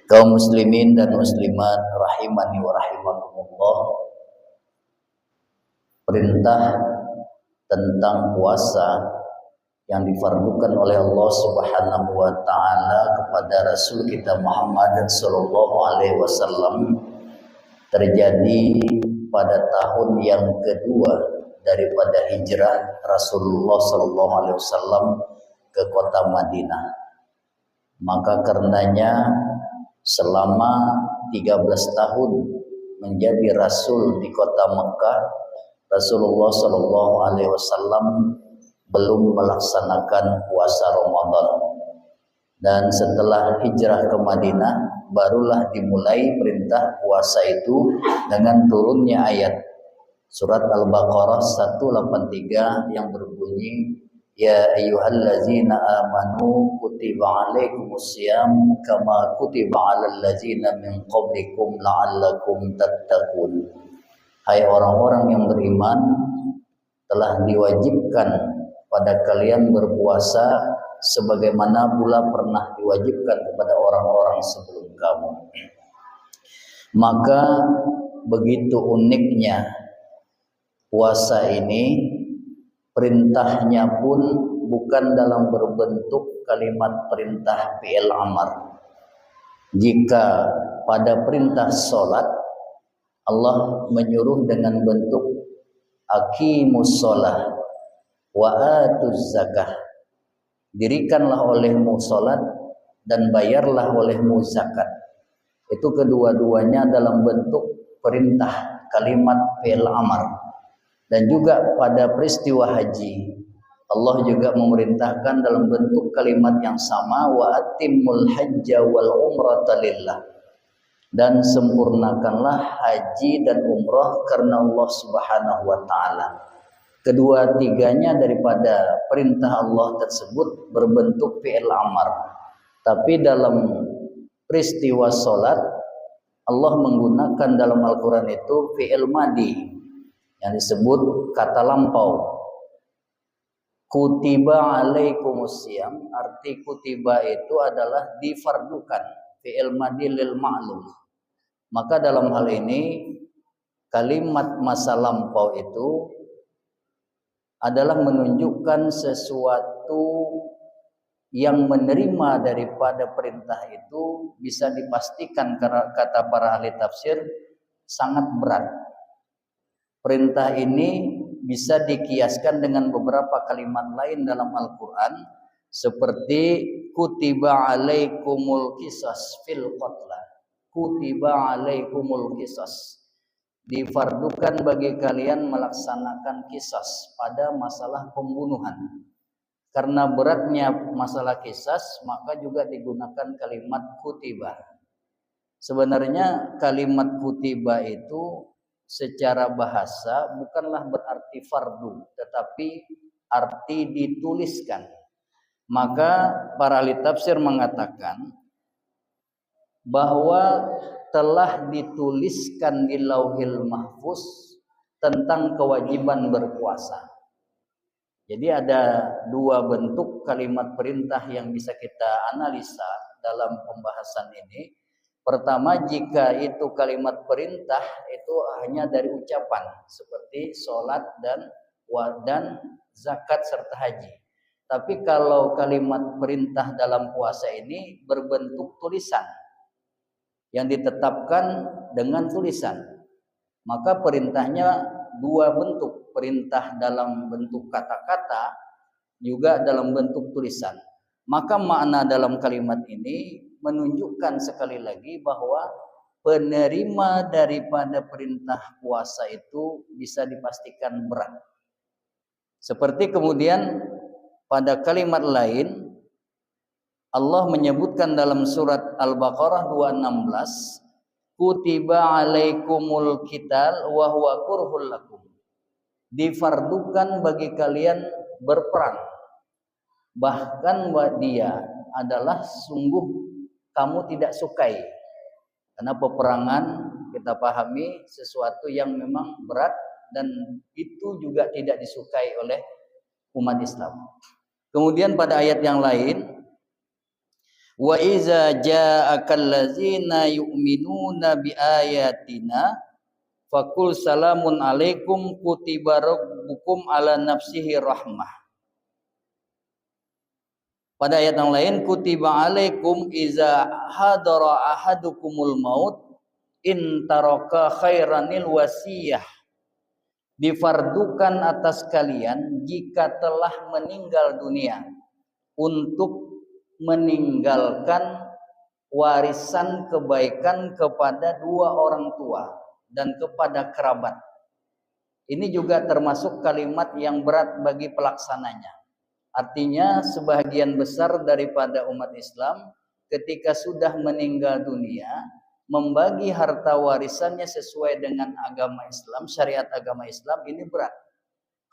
Kaum muslimin dan muslimat rahimani wa rahimakumullah, perintah tentang puasa yang difardukan oleh Allah Subhanahu wa taala kepada Rasul kita Muhammad sallallahu alaihi wasallam terjadi pada tahun yang kedua daripada hijrah Rasulullah sallallahu alaihi wasallam ke kota Madinah. Maka karenanya selama 13 tahun menjadi rasul di kota Mekah, Rasulullah sallallahu alaihi wasallam belum melaksanakan puasa Ramadan. Dan setelah hijrah ke Madinah barulah dimulai perintah puasa itu dengan turunnya ayat surat Al-Baqarah 183 yang berbunyi, Ya ayyuhallazina amanu kutiba alaikumusiyam kama kutiba alal ladzina min qablikum la'allakum tattaqun. Hai orang-orang yang beriman, telah diwajibkan pada kalian berpuasa sebagaimana pula pernah diwajibkan kepada orang-orang sebelum kamu. Maka begitu uniknya puasa ini, perintahnya pun bukan dalam berbentuk kalimat perintah fi'il amar. Jika pada perintah sholat Allah menyuruh dengan bentuk aqimus sholah wa atuz zakah, dirikanlah olehmu sholat dan bayarlah olehmu zakat. Itu kedua-duanya dalam bentuk perintah kalimat fi'il amar. Dan juga pada peristiwa haji Allah juga memerintahkan dalam bentuk kalimat yang sama, wa atimmul hajja wal umrata lillah, dan sempurnakanlah haji dan umrah karena Allah Subhanahu wa taala. Kedua-tiganya daripada perintah Allah tersebut berbentuk fi'il amar. Tapi dalam peristiwa salat Allah menggunakan dalam Al-Qur'an itu fi'il madi yang disebut kata lampau. Kutiba alaikumusiyam, arti kutiba itu adalah difardukan, fi'il madi lil ma'lum. Maka dalam hal ini kalimat masa lampau itu adalah menunjukkan sesuatu yang menerima daripada perintah itu bisa dipastikan, karena kata para ahli tafsir sangat berat. Perintah ini bisa dikiaskan dengan beberapa kalimat lain dalam Al-Quran, seperti kutiba alaikumul qisas fil qatla. Kutiba alaikumul qisas, difardukan bagi kalian melaksanakan qisas pada masalah pembunuhan. Karena beratnya masalah qisas, maka juga digunakan kalimat kutiba. Sebenarnya kalimat kutiba itu secara bahasa bukanlah berarti fardu, tetapi arti dituliskan. Maka para ahli tafsir mengatakan bahwa telah dituliskan di Lauhil Mahfuz tentang kewajiban berpuasa. Jadi ada dua bentuk kalimat perintah yang bisa kita analisa dalam pembahasan ini. Pertama, jika itu kalimat perintah itu hanya dari ucapan seperti sholat dan zakat serta haji. Tapi kalau kalimat perintah dalam puasa ini berbentuk tulisan yang ditetapkan dengan tulisan, maka perintahnya dua bentuk, perintah dalam bentuk kata-kata juga dalam bentuk tulisan. Maka makna dalam kalimat ini menunjukkan sekali lagi bahwa penerima daripada perintah puasa itu bisa dipastikan berat. Seperti kemudian pada kalimat lain Allah menyebutkan dalam surat Al-Baqarah 216, kutiba alaikumul qital wa huwa kurhul lakum, difardukan bagi kalian berperang, bahkan dia adalah sungguh kamu tidak sukai. Karena peperangan kita pahami sesuatu yang memang berat dan itu juga tidak disukai oleh umat Islam. Kemudian pada ayat yang lain, Wa iza ja'akal ladzina yu'minuna bi ayatina faqul salamun alaikum kutiba rabbukum ala nafsihi rahmah. Pada ayat yang lain, kutiba alaikum iza hadara ahadukumul maut in taraka khairanil wasiyah. Difardukan atas kalian jika telah meninggal dunia untuk meninggalkan warisan kebaikan kepada dua orang tua dan kepada kerabat. Ini juga termasuk kalimat yang berat bagi pelaksananya. Artinya sebagian besar daripada umat Islam ketika sudah meninggal dunia membagi harta warisannya sesuai dengan agama Islam, syariat agama Islam ini berat.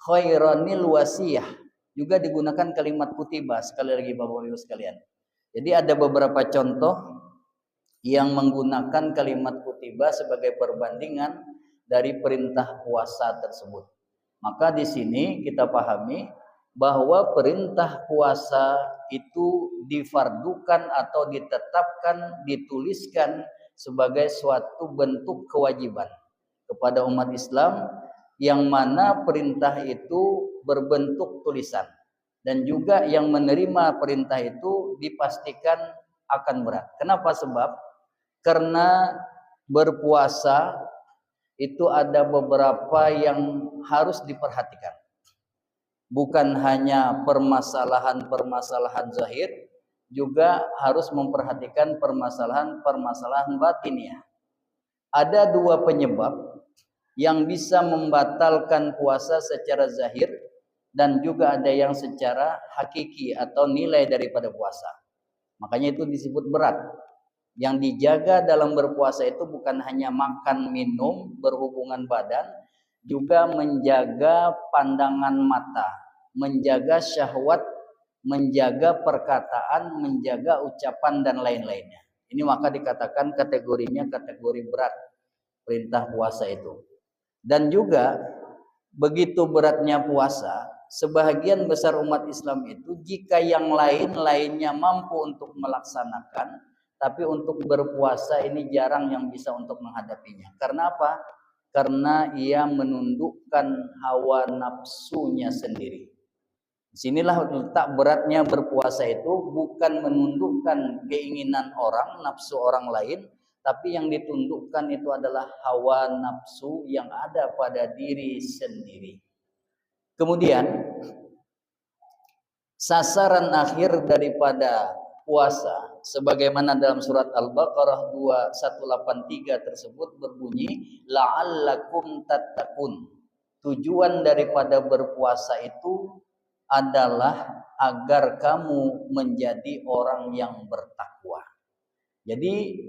Khairanil wasiyah juga digunakan kalimat kutiba, sekali lagi Bapak Ibu sekalian. Jadi ada beberapa contoh yang menggunakan kalimat kutiba sebagai perbandingan dari perintah puasa tersebut. Maka di sini kita pahami bahwa perintah puasa itu difardukan atau ditetapkan, dituliskan sebagai suatu bentuk kewajiban kepada umat Islam, yang mana perintah itu berbentuk tulisan, dan juga yang menerima perintah itu dipastikan akan berat. Kenapa? Sebab karena berpuasa itu ada beberapa yang harus diperhatikan. Bukan hanya permasalahan-permasalahan zahir, juga harus memperhatikan permasalahan-permasalahan batiniah. Ada dua penyebab yang bisa membatalkan puasa secara zahir, dan juga ada yang secara hakiki atau nilai daripada puasa. Makanya itu disebut berat. Yang dijaga dalam berpuasa itu bukan hanya makan, minum, berhubungan badan, juga menjaga pandangan mata, menjaga syahwat, menjaga perkataan, menjaga ucapan dan lain-lainnya. Ini maka dikatakan kategorinya kategori berat perintah puasa itu. Dan juga begitu beratnya puasa, sebahagian besar umat Islam itu jika yang lainnya mampu untuk melaksanakan, tapi untuk berpuasa ini jarang yang bisa untuk menghadapinya. Karena apa? Karena ia menundukkan hawa nafsunya sendiri. Disinilah letak beratnya berpuasa itu, bukan menundukkan keinginan orang, nafsu orang lain, tapi yang ditundukkan itu adalah hawa nafsu yang ada pada diri sendiri. Kemudian sasaran akhir daripada puasa sebagaimana dalam surat Al-Baqarah 2183 tersebut berbunyi la'allakum tattaqun. Tujuan daripada berpuasa itu adalah agar kamu menjadi orang yang bertakwa. Jadi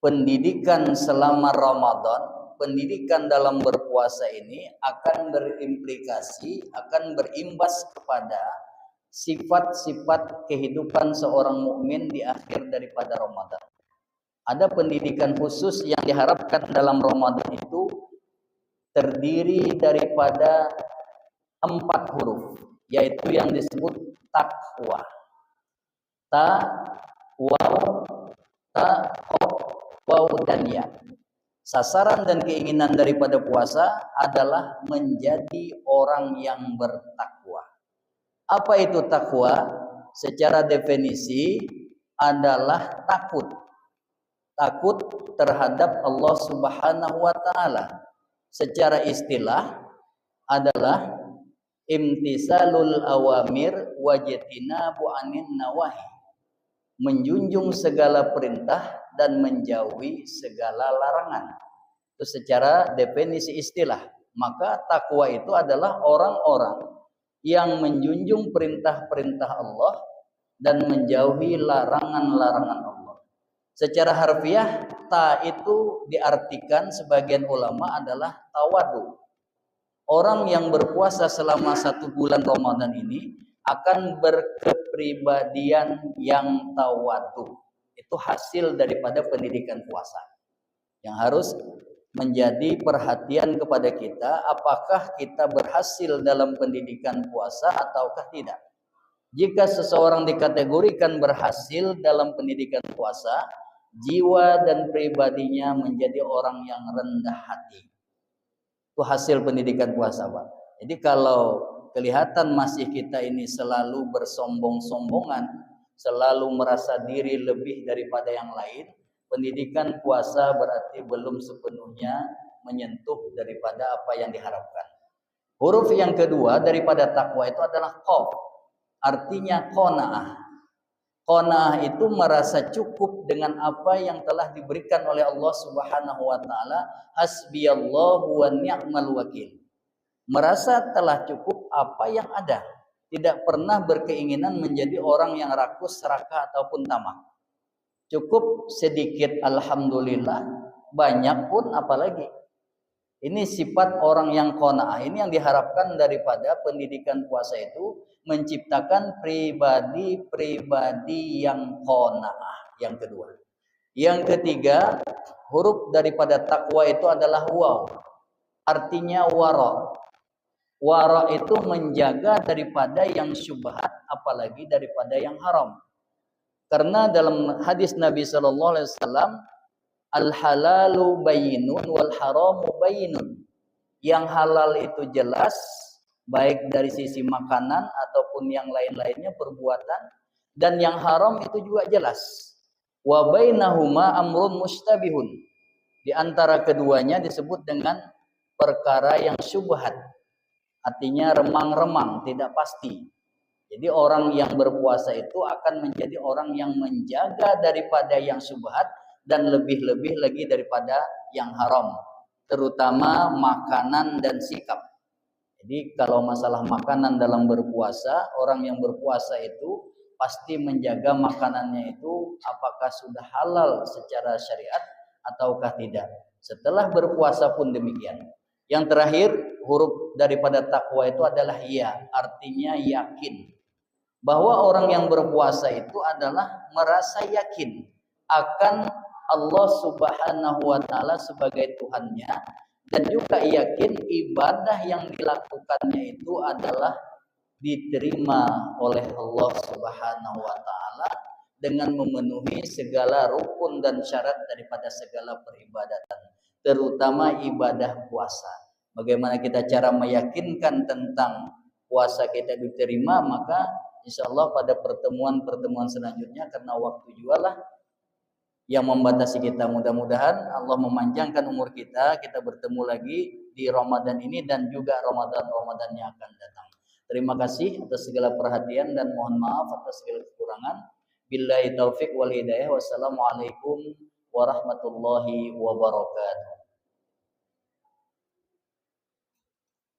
pendidikan selama Ramadan, pendidikan dalam berpuasa ini akan berimplikasi, akan berimbas kepada sifat-sifat kehidupan seorang mukmin di akhir daripada Ramadan. Ada pendidikan khusus yang diharapkan dalam Ramadan itu terdiri daripada 4 huruf, yaitu yang disebut takwa. Ta, waw, ta, waw, dan ya. Sasaran dan keinginan daripada puasa adalah menjadi orang yang bertakwa. Apa itu takwa? Secara definisi adalah takut. Takut terhadap Allah Subhanahu wa taala. Secara istilah adalah imtisalul awamir wajtinabu anin nawahi. Menjunjung segala perintah dan menjauhi segala larangan. Itu secara definisi istilah. Maka takwa itu adalah orang-orang yang menjunjung perintah-perintah Allah dan menjauhi larangan-larangan Allah. Secara harfiah, ta itu diartikan sebagian ulama adalah tawadu. Orang yang berpuasa selama 1 bulan Ramadan ini akan berkepribadian yang tawadu. Itu hasil daripada pendidikan puasa yang harus menjadi perhatian kepada kita, apakah kita berhasil dalam pendidikan puasa ataukah tidak. Jika seseorang dikategorikan berhasil dalam pendidikan puasa, jiwa dan pribadinya menjadi orang yang rendah hati. Itu hasil pendidikan puasa, Pak. Jadi kalau kelihatan masih kita ini selalu bersombong-sombongan, selalu merasa diri lebih daripada yang lain, pendidikan puasa berarti belum sepenuhnya menyentuh daripada apa yang diharapkan. Huruf yang kedua daripada takwa itu adalah qaf. Artinya qanaah. Qanaah itu merasa cukup dengan apa yang telah diberikan oleh Allah Subhanahu wa taala. Hasbiyallahu wa ni'mal wakil. Merasa telah cukup apa yang ada. Tidak pernah berkeinginan menjadi orang yang rakus, serakah ataupun tamak. Cukup sedikit alhamdulillah, banyak pun apalagi. Ini sifat orang yang qanaah. Ini yang diharapkan daripada pendidikan puasa itu, menciptakan pribadi-pribadi yang qanaah. Yang kedua. Yang ketiga, huruf daripada takwa itu adalah waw. Artinya wara. Wara itu menjaga daripada yang syubhat, apalagi daripada yang haram. Karena dalam hadis Nabi SAW, al-halalu bayyinun wal haramu bayyinun. Yang halal itu jelas, baik dari sisi makanan ataupun yang lain-lainnya perbuatan, dan yang haram itu juga jelas. Wa bainahuma amrun mustabihun. Di antara keduanya disebut dengan perkara yang syubhat. Artinya remang-remang, tidak pasti. Jadi orang yang berpuasa itu akan menjadi orang yang menjaga daripada yang syubhat dan lebih-lebih lagi daripada yang haram, terutama makanan dan sikap. Jadi kalau masalah makanan dalam berpuasa, orang yang berpuasa itu pasti menjaga makanannya itu apakah sudah halal secara syariat ataukah tidak. Setelah berpuasa pun demikian. Yang terakhir, huruf daripada takwa itu adalah ya, artinya yakin. Bahwa orang yang berpuasa itu adalah merasa yakin akan Allah Subhanahu wa taala sebagai Tuhannya, dan juga yakin ibadah yang dilakukannya itu adalah diterima oleh Allah Subhanahu wa taala dengan memenuhi segala rukun dan syarat daripada segala peribadatan, terutama ibadah puasa. Bagaimana kita cara meyakinkan tentang puasa kita diterima, maka insyaallah pada pertemuan-pertemuan selanjutnya, karena waktu juga lah yang membatasi kita. Mudah-mudahan Allah memanjangkan umur kita bertemu lagi di Ramadan ini dan juga Ramadan yang akan datang. Terima kasih atas segala perhatian dan mohon maaf atas segala kekurangan. Billahi taufik wal hidayah. Wassalamualaikum warahmatullahi wabarakatuh.